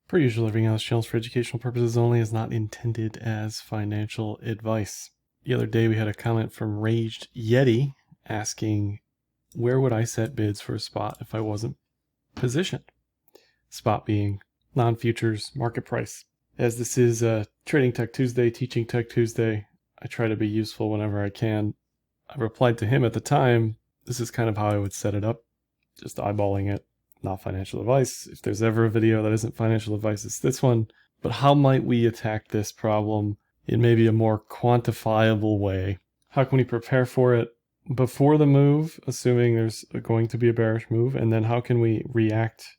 Per usual, everything on this channel is for educational purposes only, is not intended as financial advice. The other day we had a comment from Raged Yeti asking, where would I set bids for a spot if I wasn't positioned? Spot being non-futures market price. As this is Trading Tech Tuesday, Teaching Tech Tuesday, I try to be useful whenever I can. I replied to him at the time, this is kind of how I would set it up, just eyeballing it. Not financial advice. If there's ever a video that isn't financial advice, it's this one. But how might we attack this problem in maybe a more quantifiable way? How can we prepare for it before the move, assuming there's going to be a bearish move? And then how can we react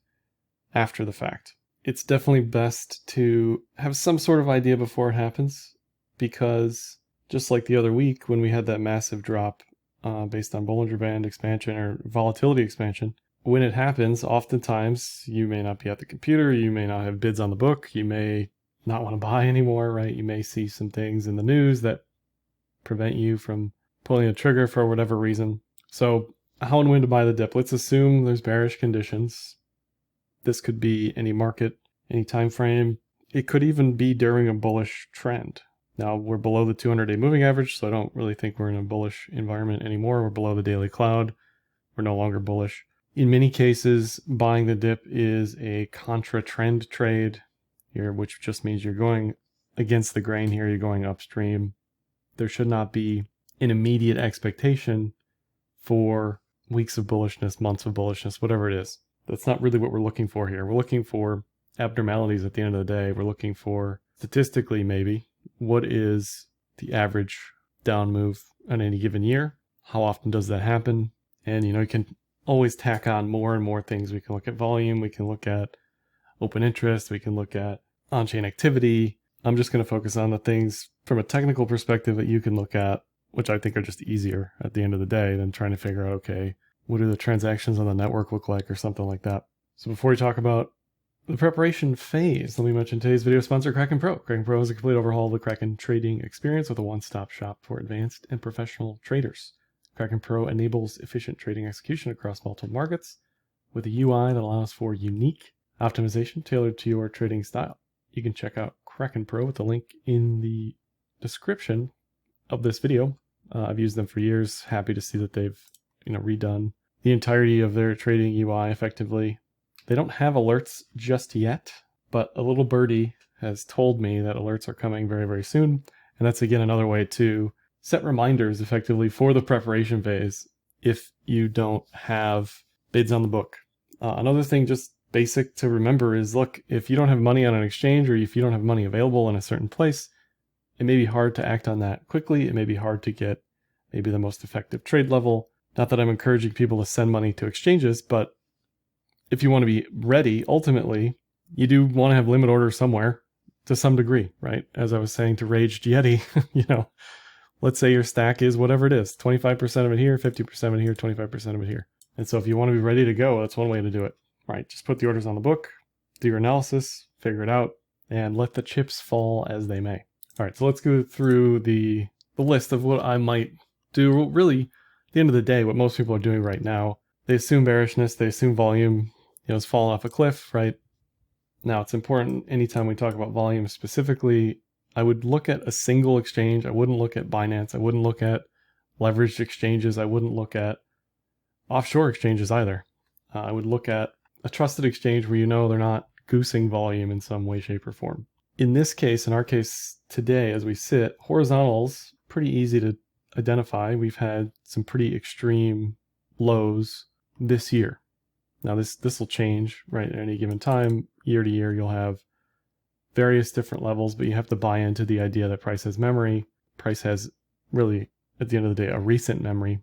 after the fact? It's definitely best to have some sort of idea before it happens, because just like the other week when we had that massive drop based on Bollinger Band expansion or volatility expansion, when it happens, oftentimes you may not be at the computer, you may not have bids on the book, you may not want to buy anymore, right? You may see some things in the news that prevent you from pulling a trigger for whatever reason. So how and when to buy the dip? Let's assume there's bearish conditions. This could be any market, any time frame. It could even be during a bullish trend. Now we're below the 200-day moving average, so I don't really think we're in a bullish environment anymore. We're below the daily cloud. We're no longer bullish. In many cases, buying the dip is a contra-trend trade here, which just means you're going against the grain here, you're going upstream. There should not be an immediate expectation for weeks of bullishness, months of bullishness, whatever it is. That's not really what we're looking for here. We're looking for abnormalities at the end of the day. We're looking for, statistically maybe, what is the average down move on any given year? How often does that happen? And you can always tack on more and more things. We can look at volume, we can look at open interest, we can look at on-chain activity. I'm just going to focus on the things from a technical perspective that you can look at, which I think are just easier at the end of the day than trying to figure out, okay, what do the transactions on the network look like or something like that. So before we talk about the preparation phase, let me mention today's video sponsor, Kraken Pro. Kraken Pro is a complete overhaul of the Kraken trading experience with a one-stop shop for advanced and professional traders. Kraken Pro enables efficient trading execution across multiple markets with a UI that allows for unique optimization tailored to your trading style. You can check out Kraken Pro with the link in the description of this video. I've used them for years. Happy to see that they've redone the entirety of their trading UI effectively. They don't have alerts just yet, but a little birdie has told me that alerts are coming very, very soon. And that's again another way to set reminders effectively for the preparation phase if you don't have bids on the book. Another thing just basic to remember is, look, if you don't have money on an exchange or if you don't have money available in a certain place, it may be hard to act on that quickly. It may be hard to get maybe the most effective trade level. Not that I'm encouraging people to send money to exchanges, but if you want to be ready, ultimately, you do want to have limit orders somewhere to some degree, right? As I was saying to Raged Yeti, let's say your stack is whatever it is, 25% of it here, 50% of it here, 25% of it here. And so if you want to be ready to go, that's one way to do it, right? Just put the orders on the book, do your analysis, figure it out, and let the chips fall as they may. All right, so let's go through the list of what I might do. Really, at the end of the day, what most people are doing right now, they assume bearishness, they assume volume, it's falling off a cliff, right? Now, it's important anytime we talk about volume specifically, I would look at a single exchange. I wouldn't look at Binance. I wouldn't look at leveraged exchanges. I wouldn't look at offshore exchanges either. I would look at a trusted exchange where they're not goosing volume in some way, shape, or form. In this case, in our case today, as we sit, horizontals, pretty easy to identify. We've had some pretty extreme lows this year. Now this will change, right? At any given time, year to year, you'll have various different levels, but you have to buy into the idea that price has memory. Price has really, at the end of the day, a recent memory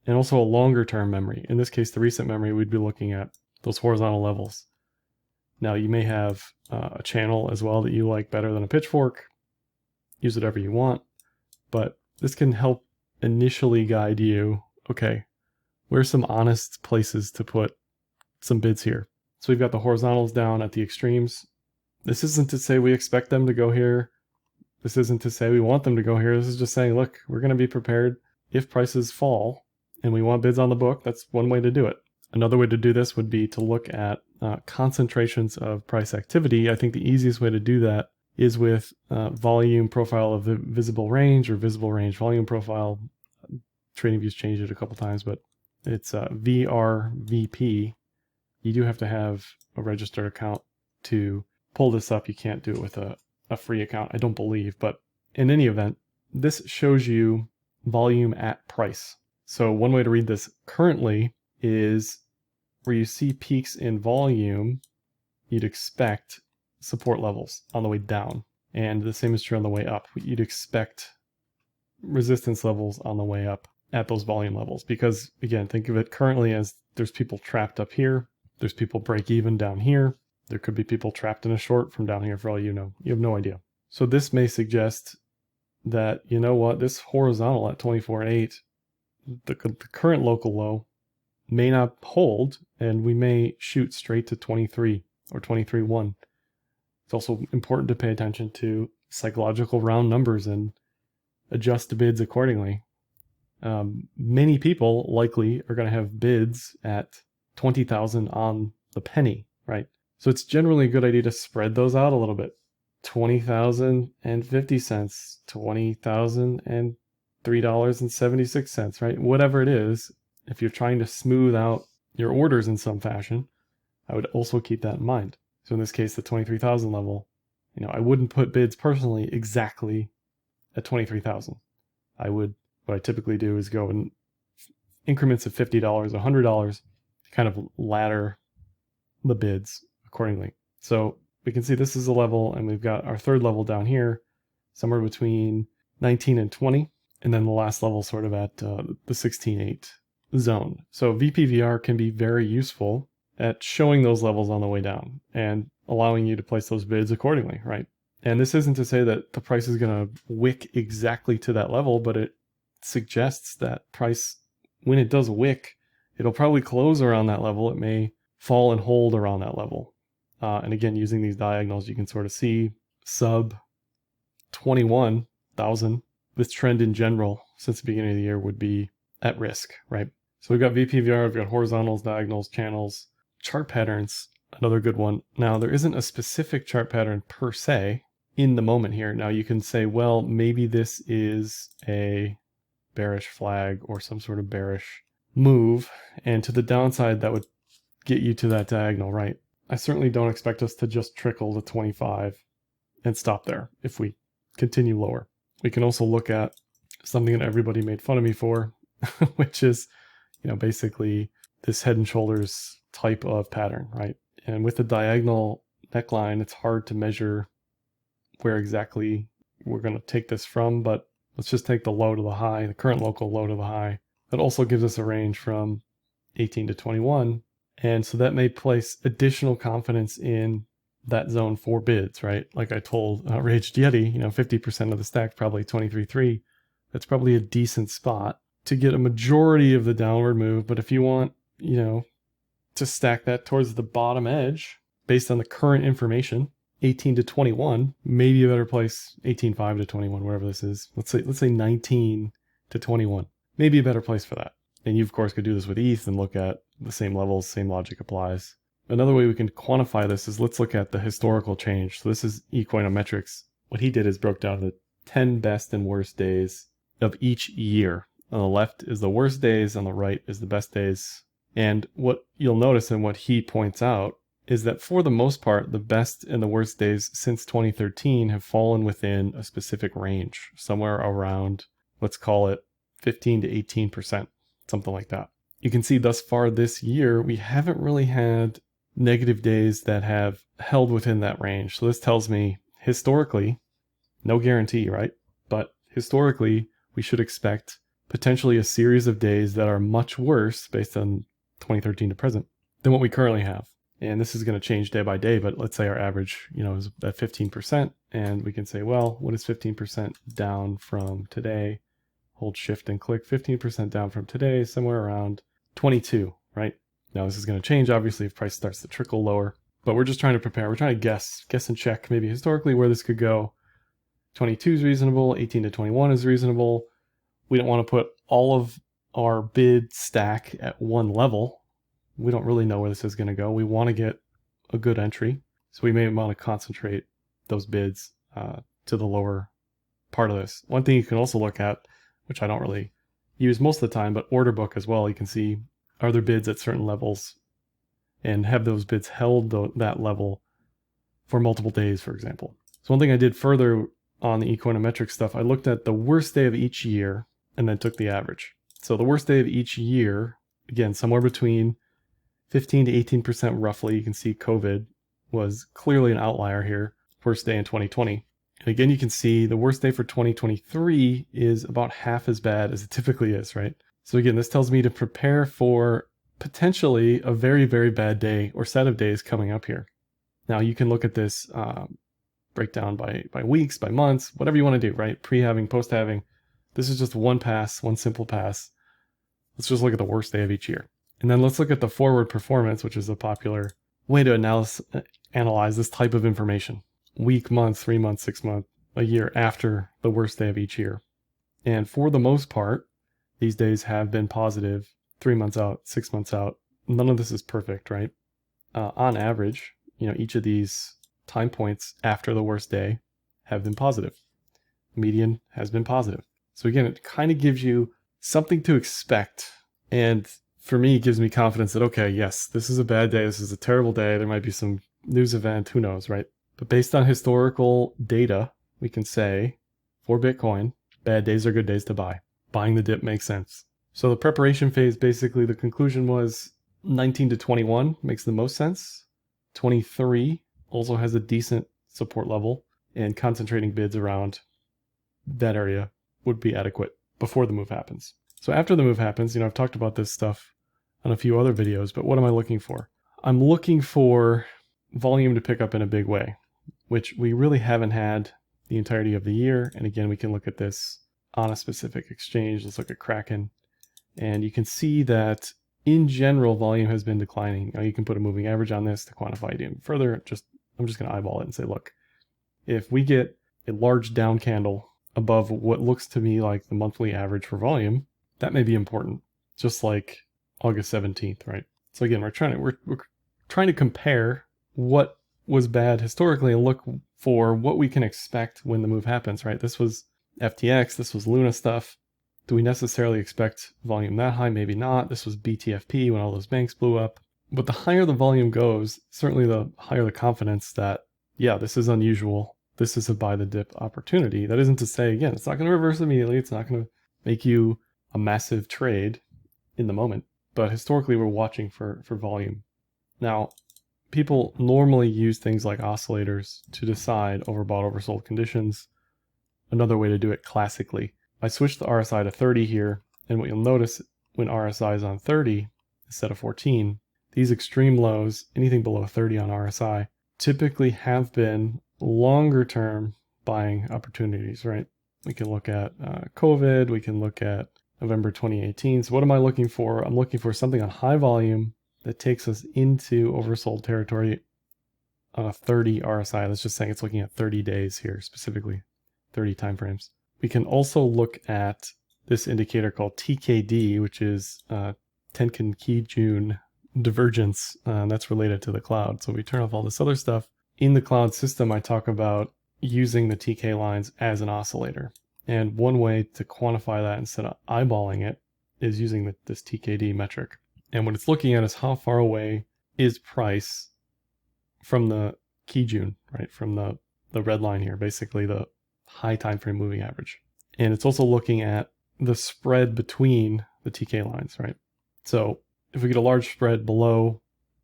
and also a longer term memory. In this case, the recent memory, we'd be looking at those horizontal levels. Now you may have a channel as well that you like better than a pitchfork. Use whatever you want, but this can help initially guide you. Okay, where's some honest places to put some bids here? So we've got the horizontals down at the extremes. This isn't to say we expect them to go here. This isn't to say we want them to go here. This is just saying, look, we're going to be prepared if prices fall and we want bids on the book. That's one way to do it. Another way to do this would be to look at concentrations of price activity, I think the easiest way to do that is with volume profile of the visible range or visible range volume profile. TradingView's changed it a couple times, but it's VRVP. You do have to have a registered account to pull this up. You can't do it with a free account, I don't believe. But in any event, this shows you volume at price. So one way to read this currently is where you see peaks in volume, you'd expect support levels on the way down. And the same is true on the way up. You'd expect resistance levels on the way up at those volume levels. Because again, think of it currently as there's people trapped up here. There's people break even down here. There could be people trapped in a short from down here for all you know. You have no idea. So this may suggest that, you know what, this horizontal at 24.8, the current local low may not hold, and we may shoot straight to 23 or 23.1. It's also important to pay attention to psychological round numbers and adjust the bids accordingly. Many people likely are going to have bids at 20,000 on the penny, right? So it's generally a good idea to spread those out a little bit. 20,050 cents, 20,003.76, right? Whatever it is, if you're trying to smooth out your orders in some fashion, I would also keep that in mind. So in this case, the 23,000 level, you know, I wouldn't put bids personally exactly at 23,000. What I typically do is go in increments of $50, $100, kind of ladder the bids accordingly. So we can see this is a level, and we've got our third level down here, somewhere between 19 and 20, and then the last level sort of at the 16.8 zone. So VPVR can be very useful at showing those levels on the way down and allowing you to place those bids accordingly, right? And this isn't to say that the price is going to wick exactly to that level, but it suggests that price, when it does wick, it'll probably close around that level. It may fall and hold around that level. And again, using these diagonals, you can sort of see sub 21,000. This trend in general since the beginning of the year would be at risk, right? So we've got VPVR, we've got horizontals, diagonals, channels, chart patterns, another good one. Now, there isn't a specific chart pattern per se in the moment here. Now, you can say, well, maybe this is a bearish flag or some sort of bearish move, and to the downside, that would get you to that diagonal, right? I certainly don't expect us to just trickle to 25 and stop there if we continue lower. We can also look at something that everybody made fun of me for, which is, you know, basically this head and shoulders type of pattern, right? And with the diagonal neckline, it's hard to measure where exactly we're going to take this from, but let's just take the low to the high, the current local low to the high. That also gives us a range from 18 to 21. And so that may place additional confidence in that zone for bids, right? Like I told Raged Yeti, you know, 50% of the stack, probably 23.3. That's probably a decent spot to get a majority of the downward move. But if you want, you know, to stack that towards the bottom edge based on the current information, 18 to 21, maybe a better place, 18.5 to 21, whatever this is. Let's say 19 to 21, maybe a better place for that. And you, of course, could do this with ETH and look at the same levels, same logic applies. Another way we can quantify this is let's look at the historical change. So this is Ecoinometrics. What he did is broke down the 10 best and worst days of each year. On the left is the worst days, on the right is the best days. And what you'll notice and what he points out is that for the most part, the best and the worst days since 2013 have fallen within a specific range, somewhere around, let's call it 15 to 18%, something like that. You can see thus far this year, we haven't really had negative days that have held within that range. So this tells me historically, no guarantee, right? But historically, we should expect potentially a series of days that are much worse based on 2013 to present than what we currently have. And this is going to change day by day, but let's say our average, you know, is at 15%. And we can say, well, what is 15% down from today? Hold shift and click. 15% down from today, somewhere around 22, right? Now this is going to change, obviously, if price starts to trickle lower, but we're just trying to prepare. We're trying to guess and check maybe historically where this could go. 22 is reasonable. 18 to 21 is reasonable. We don't want to put all of our bid stack at one level. We don't really know where this is going to go. We want to get a good entry. So we may want to concentrate those bids to the lower part of this. One thing you can also look at, which I don't really use most of the time, but order book as well, you can see are there bids at certain levels and have those bids held that level for multiple days, for example. So one thing I did further on the econometric stuff, I looked at the worst day of each year and then took the average. So the worst day of each year, again, somewhere between 15 to 18% roughly. You can see COVID was clearly an outlier here. Worst day in 2020. And again, you can see the worst day for 2023 is about half as bad as it typically is, right? So again, this tells me to prepare for potentially a very, very bad day or set of days coming up here. Now you can look at this breakdown by weeks, by months, whatever you want to do, right? Pre-halving, post-halving. This is just one pass, one simple pass. Let's just look at the worst day of each year. And then let's look at the forward performance, which is a popular way to analyze this type of information. Week, month, 3 months, 6 months, a year after the worst day of each year. And for the most part, these days have been positive 3 months out, 6 months out. None of this is perfect, right? On average, each of these time points after the worst day have been positive. Median has been positive. So again, it kind of gives you something to expect. And for me, it gives me confidence that, okay, yes, this is a bad day. This is a terrible day. There might be some news event. Who knows, right? But based on historical data, we can say for Bitcoin, bad days are good days to buy. Buying the dip makes sense. So the preparation phase, basically the conclusion was 19 to 21 makes the most sense. 23 also has a decent support level, and concentrating bids around that area would be adequate before the move happens. So after the move happens, I've talked about this stuff on a few other videos, but what am I looking for? I'm looking for volume to pick up in a big way, which we really haven't had the entirety of the year. And again, we can look at this on a specific exchange. Let's look at Kraken. And you can see that in general, volume has been declining. Now you can put a moving average on this to quantify it even further. I'm just going to eyeball it and say, look, if we get a large down candle above what looks to me like the monthly average for volume, that may be important, just like August 17th, right? So again, we're trying to compare what was bad historically and look for what we can expect when the move happens, right? This was FTX, this was Luna stuff. Do we necessarily expect volume that high? Maybe not. This was BTFP when all those banks blew up. But the higher the volume goes, certainly the higher the confidence that, yeah, this is unusual. This is a buy the dip opportunity. That isn't to say, again, it's not going to reverse immediately. It's not going to make you a massive trade in the moment. But historically, we're watching for volume. Now, people normally use things like oscillators to decide overbought, oversold conditions. Another way to do it classically. I switched the RSI to 30 here, and what you'll notice when RSI is on 30 instead of 14, these extreme lows, anything below 30 on RSI, typically have been longer term buying opportunities, right? We can look at COVID, we can look at November 2018. So what am I looking for? I'm looking for something on high volume that takes us into oversold territory on a 30 RSI. Let's just say it's looking at 30 days here, specifically 30 timeframes. We can also look at this indicator called TKD, which is Tenkan Kijun divergence. That's related to the cloud. So we turn off all this other stuff. In the cloud system, I talk about using the TK lines as an oscillator. And one way to quantify that instead of eyeballing it is using this TKD metric. And what it's looking at is how far away is price from the Kijun, right? From the red line here, basically the high time frame moving average. And it's also looking at the spread between the TK lines, right? So if we get a large spread below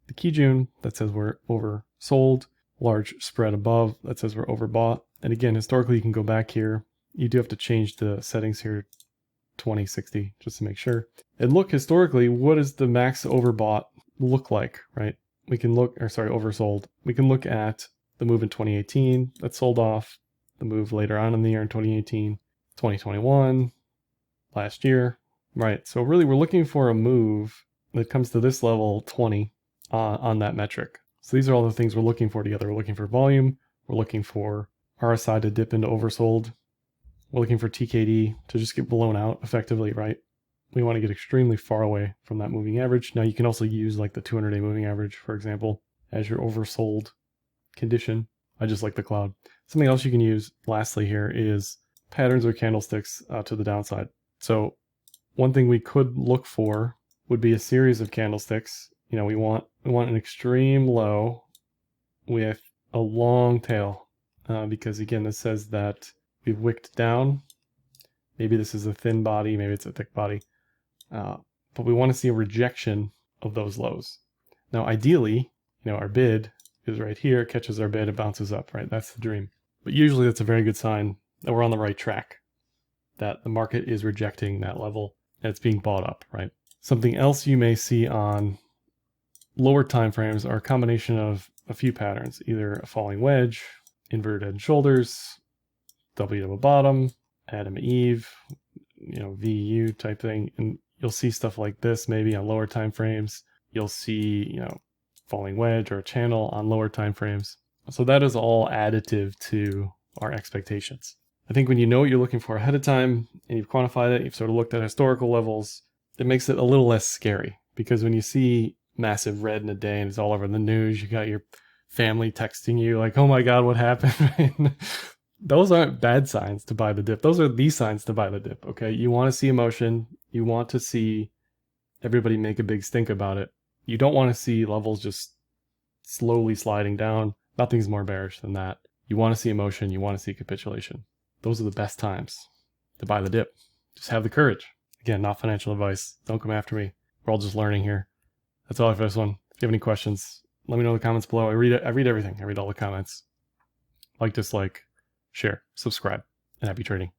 the Kijun, that says we're oversold. Large spread above, that says we're overbought. And again, historically, you can go back here. You do have to change the settings here, 2060, just to make sure. And look historically, what does the max overbought look like, right? We can look, oversold. We can look at the move in 2018 that sold off, the move later on in the year in 2018, 2021, last year, right? So really, we're looking for a move that comes to this level 20 on that metric. So these are all the things we're looking for together. We're looking for volume. We're looking for RSI to dip into oversold. We're looking for TKD to just get blown out effectively, right? We want to get extremely far away from that moving average. Now you can also use like the 200-day moving average, for example. as your oversold condition. I just like the cloud. Something else you can use lastly here is patterns or candlesticks to the downside. So one thing we could look for would be a series of candlesticks. You know, we want an extreme low with a long tail because again, this says that we've wicked down. Maybe this is a thin body, maybe it's a thick body, but we want to see a rejection of those lows. Now, ideally, you know, our bid is right here, catches our bid, it bounces up, right? That's the dream. But usually that's a very good sign that we're on the right track, that the market is rejecting that level and it's being bought up, right? Something else you may see on lower time frames are a combination of a few patterns, either a falling wedge, inverted head and shoulders, W double bottom, Adam Eve, you know, VU type thing. And you'll see stuff like this maybe on lower time frames. You'll see, you know, falling wedge or a channel on lower time frames. So that is all additive to our expectations. I think when you know what you're looking for ahead of time and you've quantified it, you've sort of looked at historical levels, it makes it a little less scary, because when you see massive red in a day and it's all over the news, you got your family texting you like, oh my God, what happened? Those aren't bad signs to buy the dip. Those are the signs to buy the dip, okay? You want to see emotion. You want to see everybody make a big stink about it. You don't want to see levels just slowly sliding down. Nothing's more bearish than that. You want to see emotion. You want to see capitulation. Those are the best times to buy the dip. Just have the courage. Again, not financial advice. Don't come after me. We're all just learning here. That's all I have for this one. If you have any questions, let me know in the comments below. I read everything. I read all the comments. Like, dislike, share, subscribe, and happy trading.